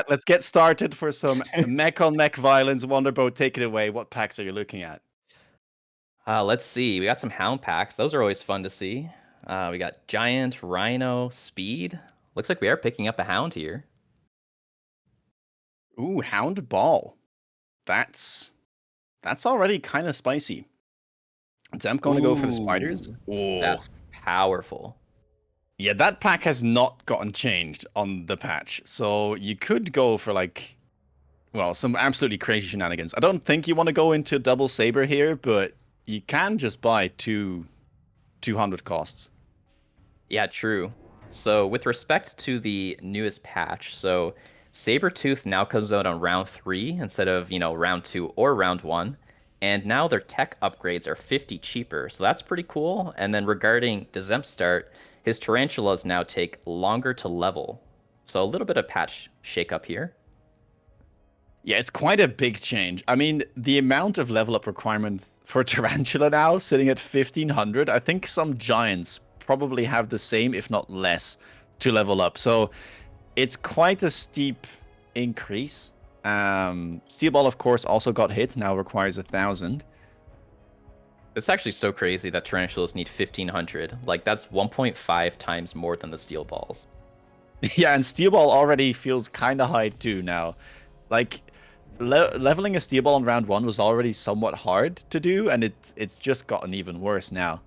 let's get started for some mech on mech violence. Wonderboat, take it away. What packs are you looking at? Let's see. We got some hound packs. Those are always fun to see. We got giant, rhino, speed. Looks like we are picking up a hound here. Ooh, Hound Ball. That's already kind of spicy. Dzemp going to go for the spiders. Ooh, Oh, that's powerful. yeah, that pack has not gotten changed on the patch, so you could go for like, well, some absolutely crazy shenanigans. I don't think you want to go into double saber here, but you can just buy 200 costs. Yeah, true. So with respect to the newest patch, so Sabretooth now comes out on round 3 instead of, round 2 or round 1. And now their tech upgrades are 50 cheaper. So that's pretty cool. And then regarding Dzemp start, his tarantulas now take longer to level. So a little bit of patch shakeup here. Yeah, it's quite a big change. I mean, the amount of level up requirements for Tarantula now sitting at 1500. I think some giants probably have the same, if not less, to level up. So it's quite a steep increase. Steel Ball, of course, also got hit. Now requires 1000. It's actually so crazy that tarantulas need 1500. Like, that's 1.5 times more than the steel balls. Yeah, and Steel Ball already feels kind of high too now. Like, leveling a Steel Ball in round 1 was already somewhat hard to do, and it's just gotten even worse now.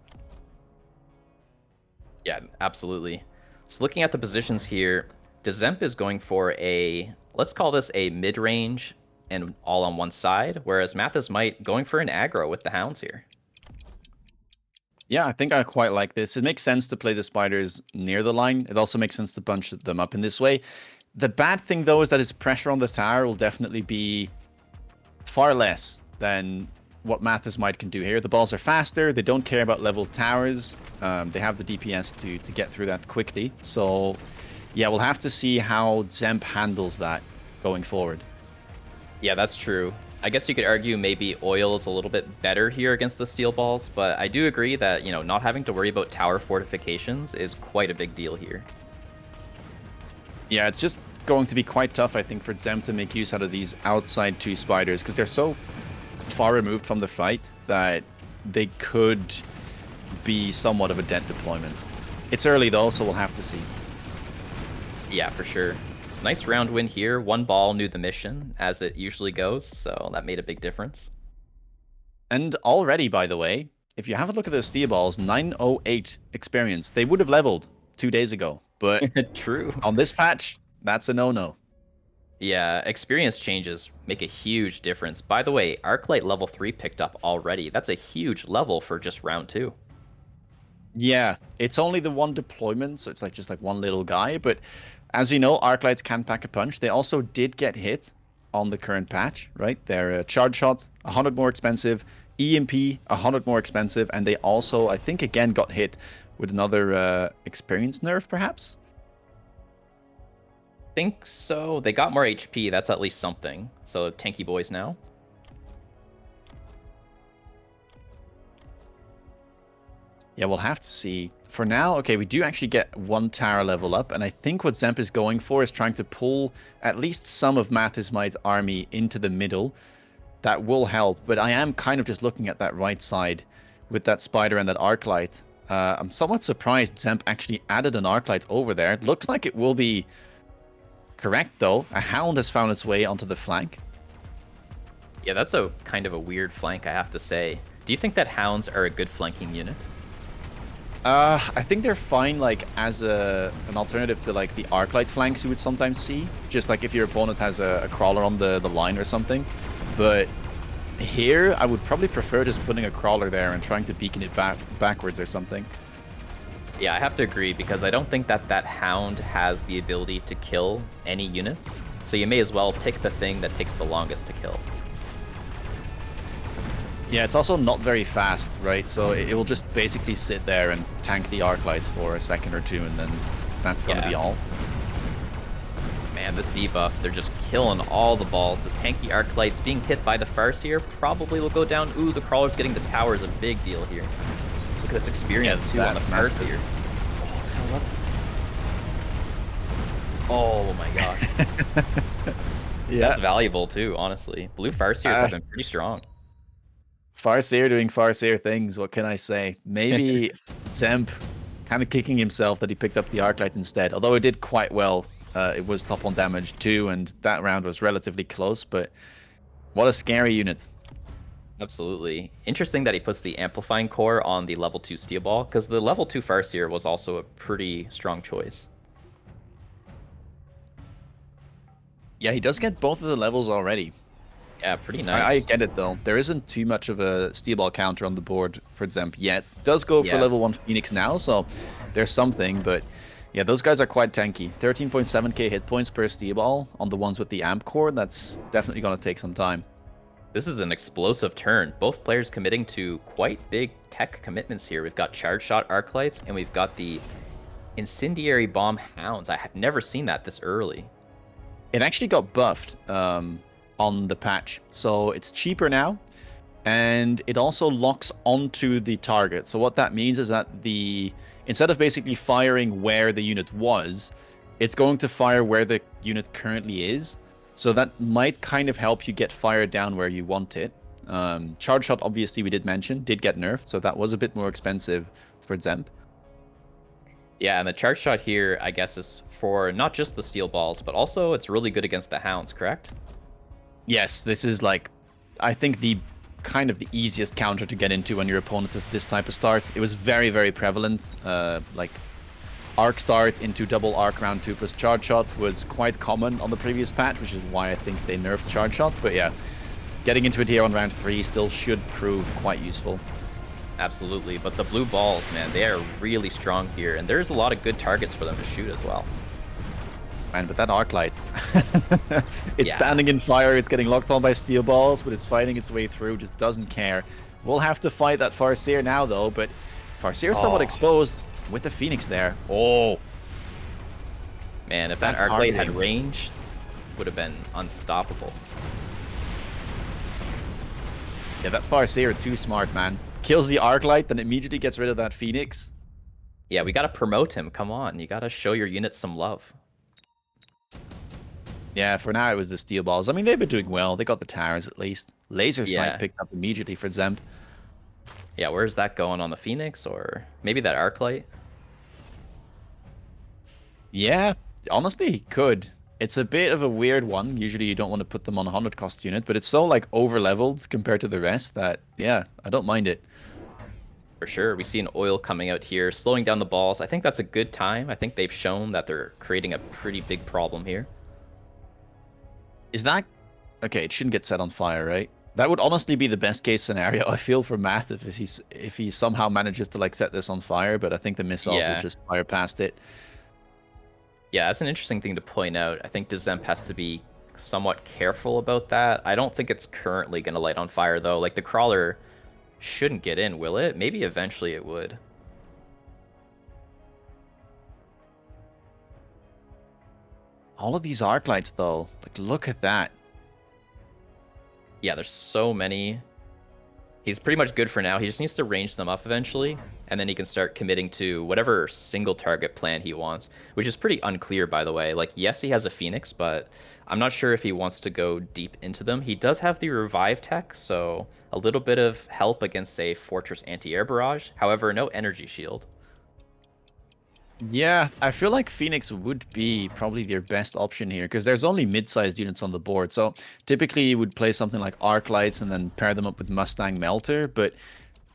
Yeah, absolutely. So looking at the positions here, Dzemp is going for a, let's call this a mid-range and all on one side, whereas Mathismight going for an aggro with the hounds here. Yeah, I think I quite like this. It makes sense to play the spiders near the line. It also makes sense to bunch them up in this way. The bad thing, though, is that his pressure on the tower will definitely be far less than what Mathismight can do here. The balls are faster. They don't care about level towers. They have the DPS to get through that quickly. So, yeah, we'll have to see how Dzemp handles that going forward. Yeah, that's true. I guess you could argue maybe oil is a little bit better here against the steel balls, but I do agree that, not having to worry about tower fortifications is quite a big deal here. Yeah, it's just going to be quite tough, I think, for Dzemp to make use out of these outside 2 spiders, because they're so far removed from the fight that they could be somewhat of a dead deployment. It's early, though, so we'll have to see. Yeah, for sure. Nice round win here. One ball knew the mission, as it usually goes, so that made a big difference. And already, by the way, if you have a look at those steel balls, 908 experience. They would have leveled 2 days ago, but True. on this patch, that's a no-no. Yeah, experience changes make a huge difference. By the way, Arclight level 3 picked up already. That's a huge level for just round 2. Yeah, it's only the one deployment, so it's like just like one little guy, but as we know, Arclights can pack a punch. They also did get hit on the current patch, right? Their charge shots, 100 more expensive, EMP, 100 more expensive, and they also, I think, again got hit with another experience nerf, perhaps? Think so. They got more HP. That's at least something. So tanky boys now. Yeah, we'll have to see. For now, okay, we do actually get 1 tower level up, and I think what Dzemp is going for is trying to pull at least some of Mathismight's army into the middle. That will help, but I am kind of just looking at that right side with that spider and that Arclight. I'm somewhat surprised Dzemp actually added an Arclight over there. Looks like it will be correct, though. A Hound has found its way onto the flank. Yeah, that's a kind of a weird flank, I have to say. Do you think that Hounds are a good flanking unit? I think they're fine, like, as an alternative to, like, the Arclight flanks you would sometimes see. Just, like, if your opponent has a crawler on the line or something. But here, I would probably prefer just putting a crawler there and trying to beacon it backwards or something. Yeah, I have to agree, because I don't think that Hound has the ability to kill any units. So you may as well pick the thing that takes the longest to kill. Yeah, it's also not very fast, right? So it will just basically sit there and tank the Arclights for a second or two, and then that's going to be all. Man, this debuff, they're just killing all the balls. This tanky Arclights being hit by the Farseer probably will go down. Ooh, the Crawler's getting the tower is a big deal here. Look at this experience, too, on the Farseer. Oh, it's kind of Oh my gosh. Yeah. That's valuable too, honestly. Blue Farseers have been pretty strong. Farseer doing Farseer things, what can I say? Maybe Dzemp kind of kicking himself that he picked up the Arclight instead, although it did quite well. It was top on damage too, and that round was relatively close, but what a scary unit. Absolutely. Interesting that he puts the Amplifying Core on the level 2 Steel Ball, because the level 2 Farseer was also a pretty strong choice. Yeah, he does get both of the levels already. Yeah, pretty I nice. get it though. There isn't too much of a Steel Ball counter on the board for Dzemp yet. Does go for Yeah. level 1 Phoenix now, so there's something, but yeah, those guys are quite tanky. 13.7k hit points per Steel Ball on the ones with the Amp Core. That's definitely going to take some time. This is an explosive turn. Both players committing to quite big tech commitments here. We've got Charge Shot Arclights, and we've got the Incendiary Bomb Hounds. I have never seen that this early. It actually got buffed on the patch, so it's cheaper now, and it also locks onto the target. So what that means is that instead of basically firing where the unit was, it's going to fire where the unit currently is. So that might kind of help you get fired down where you want it. Charge Shot, obviously, we did mention, did get nerfed, so that was a bit more expensive for Dzemp. Yeah, and the Charge Shot here, I guess, is for not just the Steel Balls, but also it's really good against the Hounds, correct? Yes, this is like, I think the kind of the easiest counter to get into when your opponent has this type of start. It was very, very prevalent. Like arc start into double arc round 2 plus charge shot was quite common on the previous patch, which is why I think they nerfed charge shot. But yeah, getting into it here on round 3 still should prove quite useful. Absolutely, but the blue balls, man, they are really strong here, and there's a lot of good targets for them to shoot as well. Man, but that arc light, it's Yeah. standing in fire, it's getting locked on by steel balls, but it's fighting its way through, just doesn't care. We'll have to fight that Farseer now, though, but Farseer's somewhat exposed with the Phoenix there. Oh, Man, if that That Arclight had targeting. range, would have been unstoppable. yeah, that Farseer too smart, man. Kills the arc light, then immediately gets rid of that Phoenix. Yeah, we gotta promote him. Come on, you gotta show your units some love. Yeah, for now it was the steel balls. I mean, they've been doing well. They got the towers at least. Laser sight Yeah. picked up immediately for Dzemp. Yeah, where's that going on the Phoenix, or maybe that Arclight? Yeah, honestly, he could. It's a bit of a weird one. Usually you don't want to put them on a 100 cost unit, but it's so like over leveled compared to the rest that, yeah, I don't mind it. For sure, we see an oil coming out here, slowing down the balls. I think that's a good time. I think they've shown that they're creating a pretty big problem here. Is that... Okay, it shouldn't get set on fire, right? That would honestly be the best case scenario, I feel, for Math if he somehow manages to like set this on fire, but I think the missiles will Yeah. just fire past it. Yeah, that's an interesting thing to point out. I think Dzemp has to be somewhat careful about that. I don't think it's currently going to light on fire, though. Like, the crawler shouldn't get in, will it? Maybe eventually it would. All of these arc lights, though, like, look at that. Yeah, there's so many. He's pretty much good for now. He just needs to range them up eventually, and then he can start committing to whatever single target plan he wants, which is pretty unclear, by the way. Like, yes, he has a Phoenix, but I'm not sure if he wants to go deep into them. He does have the Revive tech, so a little bit of help against a Fortress anti-air barrage. However, no energy shield. Yeah, I feel like Phoenix would be probably their best option here because there's only mid-sized units on the board. So typically you would play something like Arc Lights and then pair them up with Mustang Melter, but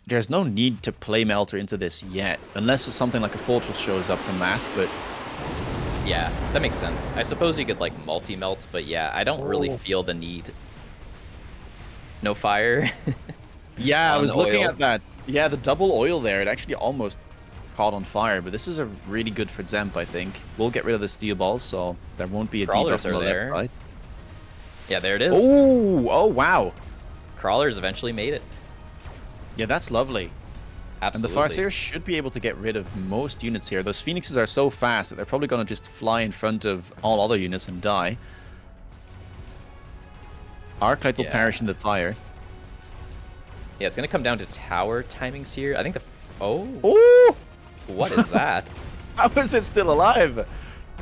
there's no need to play Melter into this yet, unless it's something like a Fortress shows up from Math, but... Yeah, that makes sense. I suppose you could, like, multi-melt, but yeah, I don't really feel the need. No fire. Yeah, I On was the looking oil. at that. Yeah, the double oil there, it actually almost caught on fire, but this is a really good for Dzemp, I think. We'll get rid of the steel balls, so there won't be a Crawlers debuff on are the left there. side. Yeah, there it is. Oh, wow. Crawlers eventually made it. Yeah, that's lovely. Absolutely. And the Farseer should be able to get rid of most units here. Those Phoenixes are so fast that they're probably going to just fly in front of all other units and die. Arclight will Yeah. perish in the fire. Yeah, it's gonna come down to tower timings here. I think the... Oh, Oh! what is that? How is it still alive?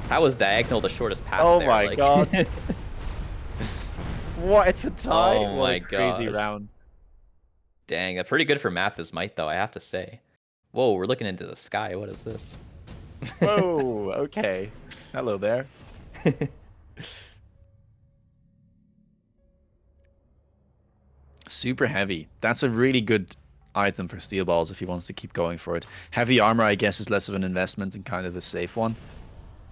How was diagonal the shortest path Oh there? my Like, god. What? It's a tie? oh What a my crazy gosh. round. Dang, pretty good for Mathismight though, I have to say. Whoa, we're looking into the sky. What is this? Whoa, okay. Hello there. Super heavy. That's a really good item for steel balls if he wants to keep going for it. Heavy armor, I guess, is less of an investment and kind of a safe one.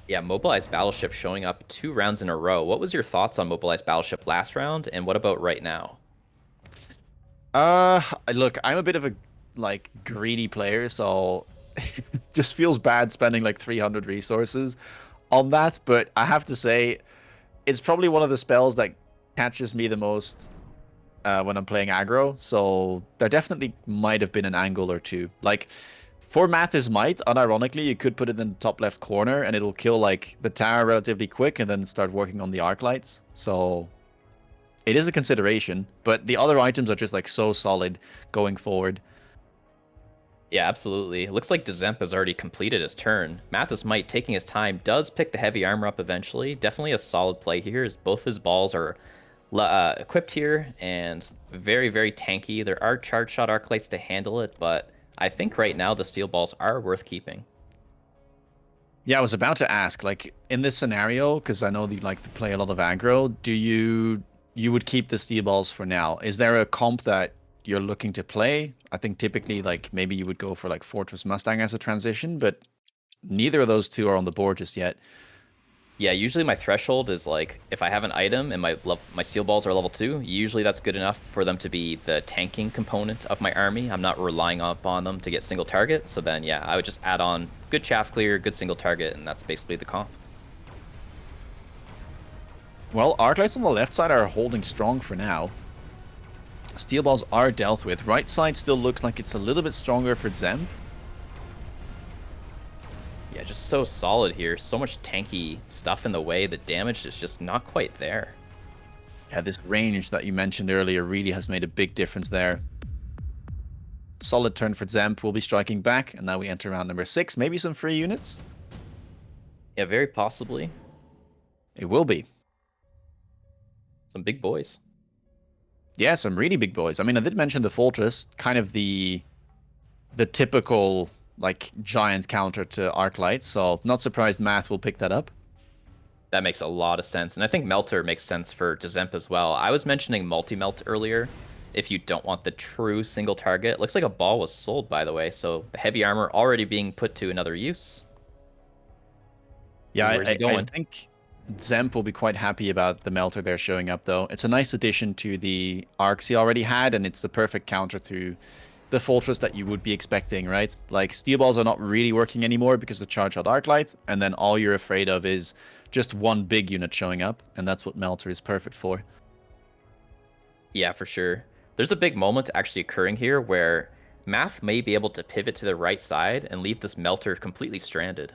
Yeah, mobilized battleship showing up 2 rounds in a row. What was your thoughts on mobilized battleship last round, and what about right now? Look, I'm a bit of a like greedy player, so just feels bad spending like 300 resources on that, but I have to say it's probably one of the spells that catches me the most when I'm playing aggro, so there definitely might have been an angle or two. Like, for Mathismight, unironically, you could put it in the top left corner, and it'll kill, like, the tower relatively quick, and then start working on the arc lights. So, it is a consideration, but the other items are just, like, so solid going forward. Yeah, absolutely. It looks like Dzemp has already completed his turn. Mathismight, taking his time, does pick the heavy armor up eventually. Definitely a solid play here, as both his balls are equipped here and very, very tanky. There are charge shot arc lights to handle it, but I think right now the steel balls are worth keeping. Yeah, I was about to ask, like, in this scenario, because I know that you like to play a lot of aggro, you would keep the steel balls for now? Is there a comp that you're looking to play? I think typically, like, maybe you would go for like Fortress Mustang as a transition, but neither of those two are on the board just yet. Yeah, usually my threshold is like if I have an item and my steel balls are level 2, usually that's good enough for them to be the tanking component of my army. I'm not relying upon them to get single target. So then yeah, I would just add on good chaff clear, good single target, and that's basically the comp. Well, arc lights on the left side are holding strong for now. Steel balls are dealt with. Right side still looks like it's a little bit stronger for Dzemp. Yeah, just so solid here. So much tanky stuff in the way. The damage is just not quite there. Yeah, this range that you mentioned earlier really has made a big difference there. Solid turn for Dzemp. We'll be striking back, and now we enter round number 6. Maybe some free units? Yeah, very possibly. It will be. Some big boys. Yeah, some really big boys. I mean, I did mention the Fortress, kind of the typical, like, giant counter to arc lights, so not surprised Math will pick that up. That makes a lot of sense. And I think Melter makes sense for Dzemp as well. I was mentioning multi-melt earlier. If you don't want the true single target. Looks like a ball was sold, by the way. So the heavy armor already being put to another use. Yeah, Where's he going? I think Dzemp will be quite happy about the Melter there showing up, though. It's a nice addition to the arcs he already had, and it's the perfect counter to the Fortress that you would be expecting, right? Like, steel balls are not really working anymore because of charge out arc light, and then all you're afraid of is just one big unit showing up, and that's what Melter is perfect for. Yeah, for sure. There's a big moment actually occurring here where Math may be able to pivot to the right side and leave this Melter completely stranded.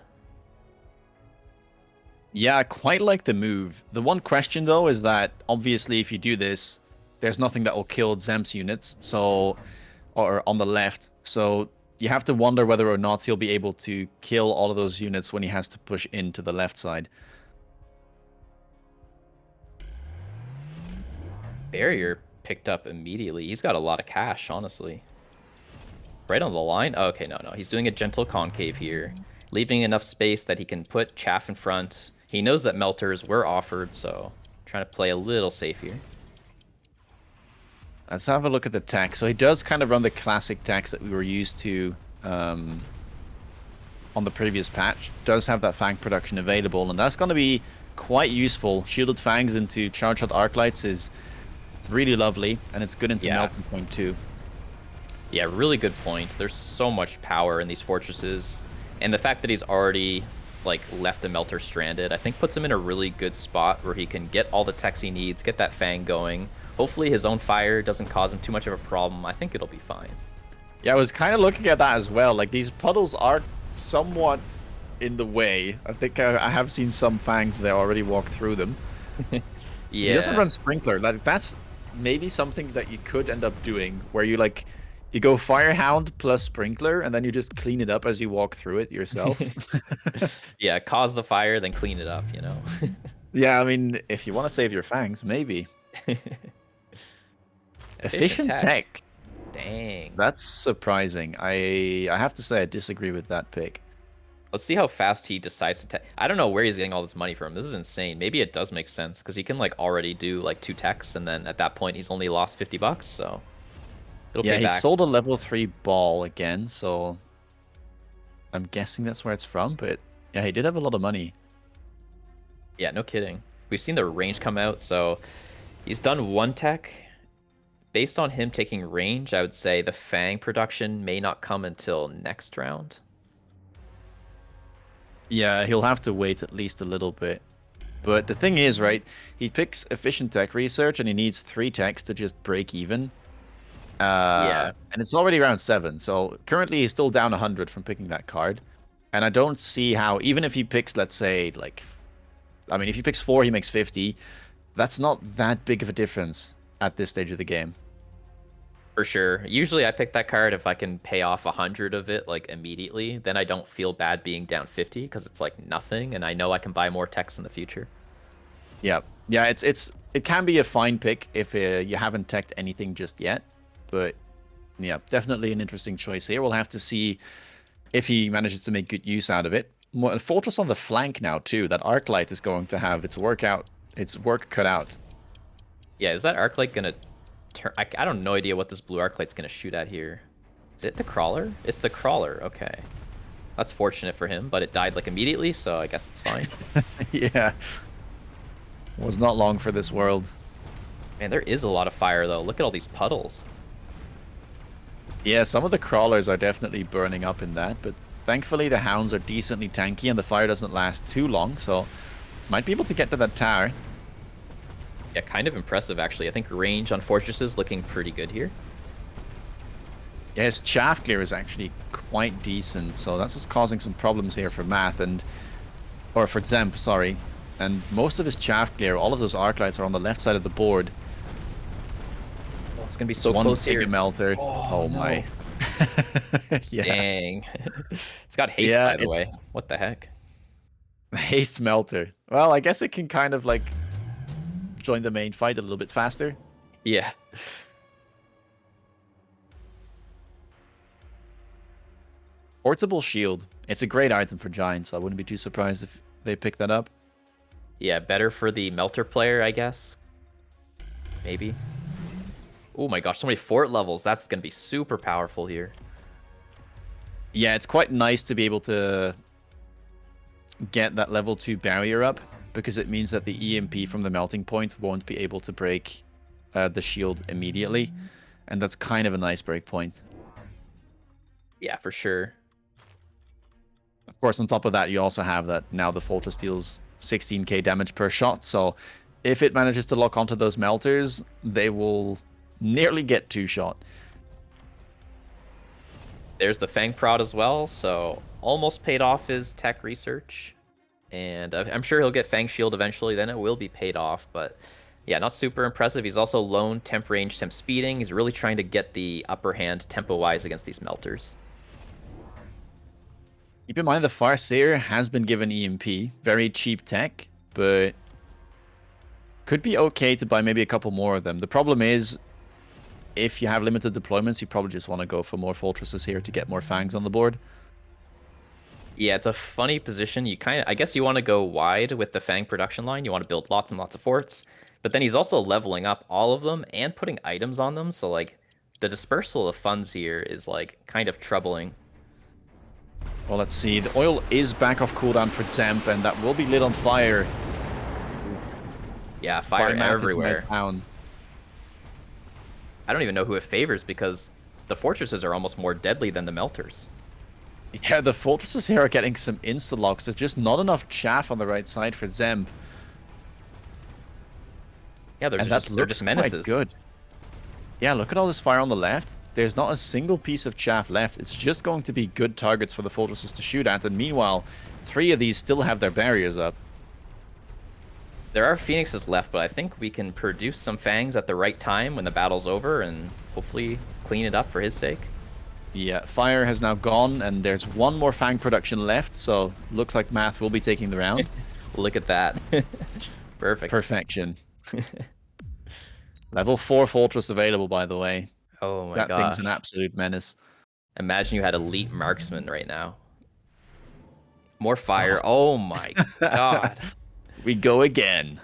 Yeah, I quite like the move. The one question, though, is that obviously if you do this, there's nothing that will kill Dzemp's units, so, or on the left, so you have to wonder whether or not he'll be able to kill all of those units when he has to push into the left side. Barrier picked up immediately. He's got a lot of cash, honestly. Right on the line? Oh, okay, no. He's doing a gentle concave here, leaving enough space that he can put chaff in front. He knows that melters were offered, so trying to play a little safe here. Let's have a look at the tech. So he does kind of run the classic techs that we were used to on the previous patch. Does have that fang production available, and that's going to be quite useful. Shielded fangs into charge shot arc lights is really lovely, and it's good into melting point too. Yeah, really good point. There's so much power in these fortresses, and the fact that he's already like left the melter stranded, I think puts him in a really good spot where he can get all the techs he needs, get that fang going. Hopefully his own fire doesn't cause him too much of a problem. I think it'll be fine. Yeah, I was kind of looking at that as well. Like, these puddles are somewhat in the way. I think I have seen some fangs there already walk through them. Yeah. He doesn't run sprinkler. Like, that's maybe something that you could end up doing, where you like You go Firehound plus Sprinkler, and then you just clean it up as you walk through it yourself. Yeah, cause the fire, then clean it up, you know? Yeah, I mean, if you want to save your fangs, maybe. Efficient tech. tech. Dang. That's surprising. I have to say I disagree with that pick. Let's see how fast he decides to tech. I don't know where he's getting all this money from. This is insane. Maybe it does make sense because he can like already do like 2 techs, and then at that point he's only lost $50, so it'll Yeah, pay he back. sold a level 3 ball again, so I'm guessing that's where it's from, but yeah, he did have a lot of money. Yeah, no kidding. We've seen the range come out, so he's done 1 tech. Based on him taking range, I would say the Fang production may not come until next round. Yeah, he'll have to wait at least a little bit. But the thing is, right, he picks efficient tech research and he needs 3 techs to just break even. Yeah. And it's already round 7, so currently he's still down 100 from picking that card. And I don't see how, even if he picks, let's say, like, I mean, if he picks 4, he makes 50. That's not that big of a difference at this stage of the game. For sure. Usually I pick that card if I can pay off 100 of it like immediately. Then I don't feel bad being down 50 because it's like nothing, and I know I can buy more techs in the future. Yeah, yeah, it can be a fine pick if you haven't teched anything just yet, but yeah, definitely an interesting choice here. We'll have to see if he manages to make good use out of it. Fortress on the flank now too. That Arclight is going to have its work cut out. Yeah, is that Arclight gonna turn? I don't no idea what this blue Arclight's gonna shoot at here. Is it the crawler? It's the crawler. Okay, that's fortunate for him, but it died like immediately, so I guess it's fine. Yeah, was not long for this world. Man, there is a lot of fire though. Look at all these puddles. Yeah, some of the crawlers are definitely burning up in that, but thankfully the hounds are decently tanky and the fire doesn't last too long, so might be able to get to that tower. Yeah, kind of impressive actually. I think range on fortresses looking pretty good here. Yeah, his chaff clear is actually quite decent, so that's what's causing some problems here for or for Dzemp, sorry. And most of his chaff clear, all of those arc lights are on the left side of the board. Oh, it's gonna be so One close big here. melter. Oh, no. My. Yeah. Dang. It's got haste, Yeah, by the way. What the heck? Haste melter. Well, I guess it can kind of like join the main fight a little bit faster. Yeah. Portable shield. It's a great item for giants, so I wouldn't be too surprised if they pick that up. Yeah, better for the melter player, I guess. Maybe. Oh my gosh, so many fort levels. That's going to be super powerful here. Yeah, it's quite nice to be able to get that level 2 barrier up, because it means that the EMP from the melting point won't be able to break the shield immediately. And that's kind of a nice break point. Yeah, for sure. Of course, on top of that, you also have that now the Fortress deals 16k damage per shot, so if it manages to lock onto those melters, they will nearly get 2-shot. There's the Fang Prod as well, so almost paid off his tech research. And I'm sure he'll get Fang Shield eventually, then it will be paid off, but yeah, not super impressive. He's also lone temp range, temp speeding. He's really trying to get the upper hand tempo-wise against these melters. Keep in mind the Farseer has been given EMP, very cheap tech, but could be okay to buy maybe a couple more of them. The problem is, if you have limited deployments, you probably just want to go for more fortresses here to get more fangs on the board. Yeah, it's a funny position. I guess you want to go wide with the Fang production line. You want to build lots and lots of forts, but then he's also leveling up all of them and putting items on them. So like the dispersal of funds here is like kind of troubling. Well, let's see. The oil is back off cooldown for Dzemp, and that will be lit on fire. Yeah, fire everywhere. Pounds. I don't even know who it favors because the fortresses are almost more deadly than the melters. Yeah, the fortresses here are getting some insta-locks. There's just not enough chaff on the right side for Dzemp. Yeah, they're just menaces. Quite good. Yeah, look at all this fire on the left. There's not a single piece of chaff left. It's just going to be good targets for the fortresses to shoot at. And meanwhile, 3 of these still have their barriers up. There are Phoenixes left, but I think we can produce some Fangs at the right time when the battle's over and hopefully clean it up for his sake. Yeah, fire has now gone, and there's one more Fang production left, so looks like Math will be taking the round. Look at that. Perfect. Perfection. Level 4 Fortress available, by the way. Oh my That thing's an gosh. absolute menace. Imagine you had elite marksman right now. More fire. Oh. Oh my god. We go again.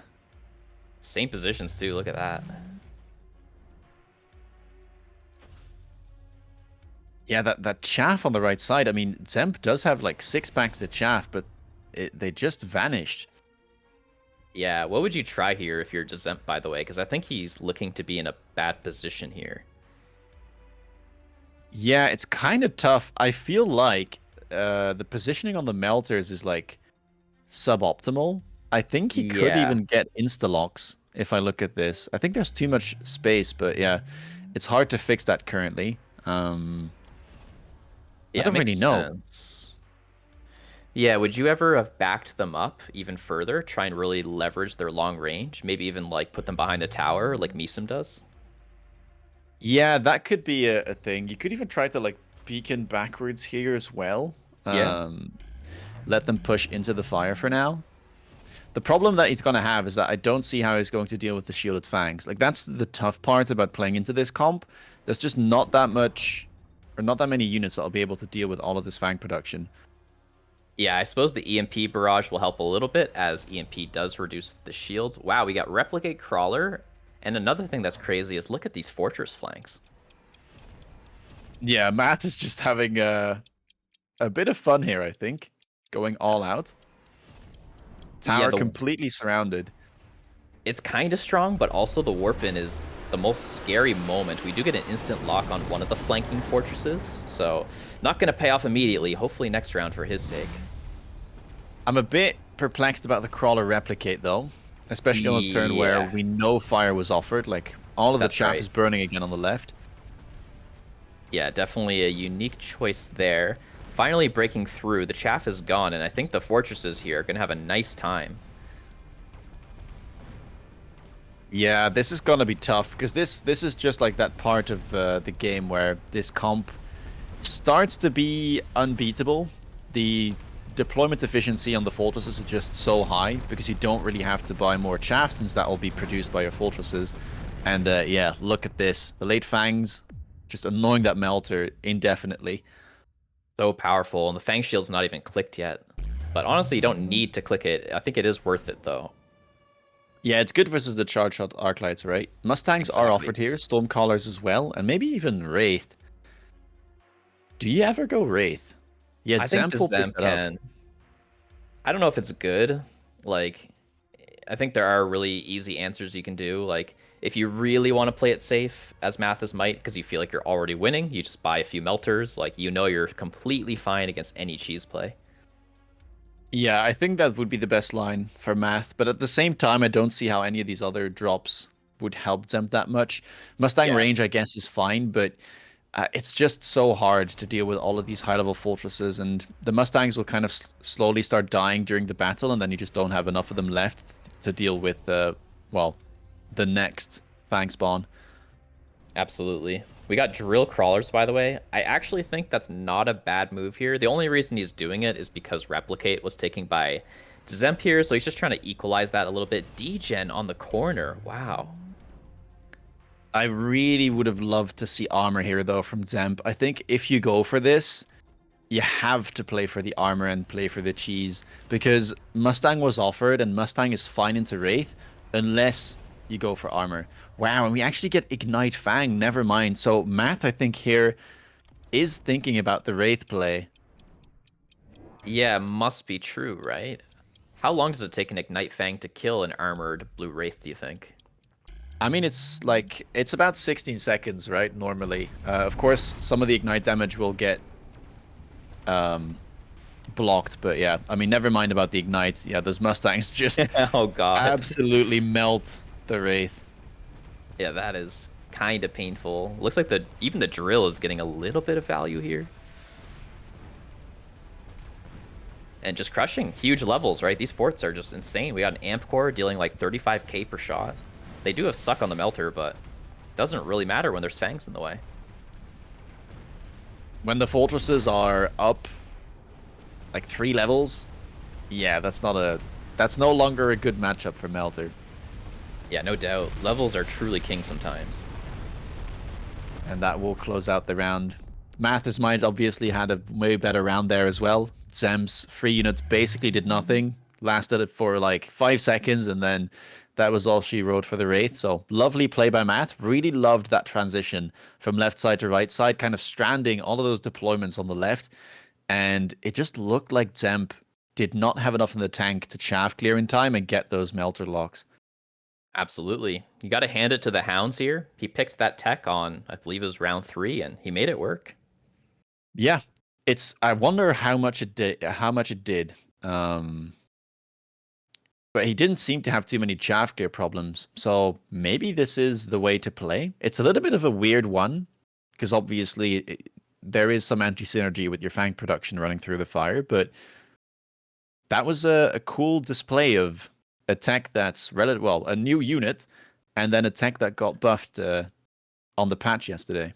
Same positions too. Look at that. Yeah, that chaff on the right side. I mean, Dzemp does have like 6 packs of chaff, but they just vanished. Yeah, what would you try here if you're Dzemp, by the way? Because I think he's looking to be in a bad position here. Yeah, it's kind of tough. I feel like the positioning on the melters is like suboptimal. I think he could Yeah. even get insta-locks if I look at this. I think there's too much space, but yeah, it's hard to fix that currently. I Yeah, it don't really makes know. sense. Yeah, would you ever have backed them up even further, try and really leverage their long range? Maybe even like put them behind the tower like Misum does? Yeah, that could be a thing. You could even try to like beacon backwards here as well. Yeah. Let them push into the fire for now. The problem that he's going to have is that I don't see how he's going to deal with the shielded fangs. Like, that's the tough part about playing into this comp. There's just not that much, or not that many units that'll be able to deal with all of this fang production. Yeah, I suppose the EMP barrage will help a little bit as EMP does reduce the shields. Wow, we got replicate crawler. And another thing that's crazy is look at these fortress flanks. Yeah, Matt is just having a bit of fun here, I think. Going all out. Tower completely surrounded. It's kind of strong, but also the warp-in is the most scary moment. We do get an instant lock on one of the flanking fortresses, so not going to pay off immediately. Hopefully next round for his sake. I'm a bit perplexed about the crawler replicate, though. Especially on a turn where we know fire was offered. Like, all of the chaff is burning again on the left. Yeah, definitely a unique choice there. Finally breaking through. The chaff is gone, and I think the fortresses here are going to have a nice time. Yeah, this is going to be tough, because this is just like that part of the game where this comp starts to be unbeatable. The deployment efficiency on the fortresses is just so high, because you don't really have to buy more chaff, since that will be produced by your fortresses. And yeah, look at this. The late fangs just annoying that melter indefinitely. So powerful, and the Fang Shield's not even clicked yet. But honestly, you don't need to click it. I think it is worth it, though. Yeah, it's good versus the charge shot Arclights, right? Mustangs are offered here, Stormcallers as well, and maybe even Wraith. Do you ever go Wraith? Yeah, I think Dzemp can. I don't know if it's good. Like, I think there are really easy answers you can do. Like, if you really want to play it safe as Mathismight, because you feel like you're already winning, you just buy a few melters. Like, you know you're completely fine against any cheese play. Yeah, I think that would be the best line for Math, but at the same time, I don't see how any of these other drops would help Dzemp that much. Mustang range, I guess, is fine, but it's just so hard to deal with all of these high-level fortresses, and the Mustangs will kind of slowly start dying during the battle, and then you just don't have enough of them left to deal with, well, the next Fang spawn. Absolutely. We got drill crawlers, by the way. I actually think that's not a bad move here. The only reason he's doing it is because replicate was taken by Dzemp here, so he's just trying to equalize that a little bit. Degen on the corner. Wow. I really would have loved to see armor here, though, from Dzemp. I think if you go for this, you have to play for the armor and play for the cheese, because Mustang was offered, and Mustang is fine into Wraith, unless you go for armor. Wow, and we actually get Ignite Fang, never mind. So Math, I think, here is thinking about the Wraith play. Yeah, must be true, right? How long does it take an Ignite Fang to kill an armored blue Wraith, do you think? I mean, it's about 16 seconds, right, normally. Of course, some of the Ignite damage will get blocked, but yeah, I mean, never mind about the Ignite. Yeah, those Mustangs just oh god, absolutely melt the Wraith. Yeah, that is kind of painful. Looks like even the drill is getting a little bit of value here. and just crushing huge levels, right? These forts are just insane. We got an amp core dealing like 35k per shot. They do have suck on the melter, but it doesn't really matter when there's fangs in the way. When the fortresses are up like 3 levels, yeah, that's no longer a good matchup for Melter. Yeah, no doubt. Levels are truly king sometimes. And that will close out the round. Mathismight obviously had a way better round there as well. Dzemp's 3 units basically did nothing. Lasted it for like 5 seconds, and then that was all she wrote for the Wraith. So lovely play by Math. Really loved that transition from left side to right side, kind of stranding all of those deployments on the left. And it just looked like Dzemp did not have enough in the tank to chaff clear in time and get those melter locks. Absolutely. You got to hand it to the Hounds here. He picked that tech on, I believe it was round 3, and he made it work. Yeah, I wonder how much it did. But he didn't seem to have too many chaff clear problems. So maybe this is the way to play. It's a little bit of a weird one because obviously there is some anti-synergy with your fang production running through the fire, but that was a cool display of a tech that's a new unit, and then a tech that got buffed on the patch yesterday.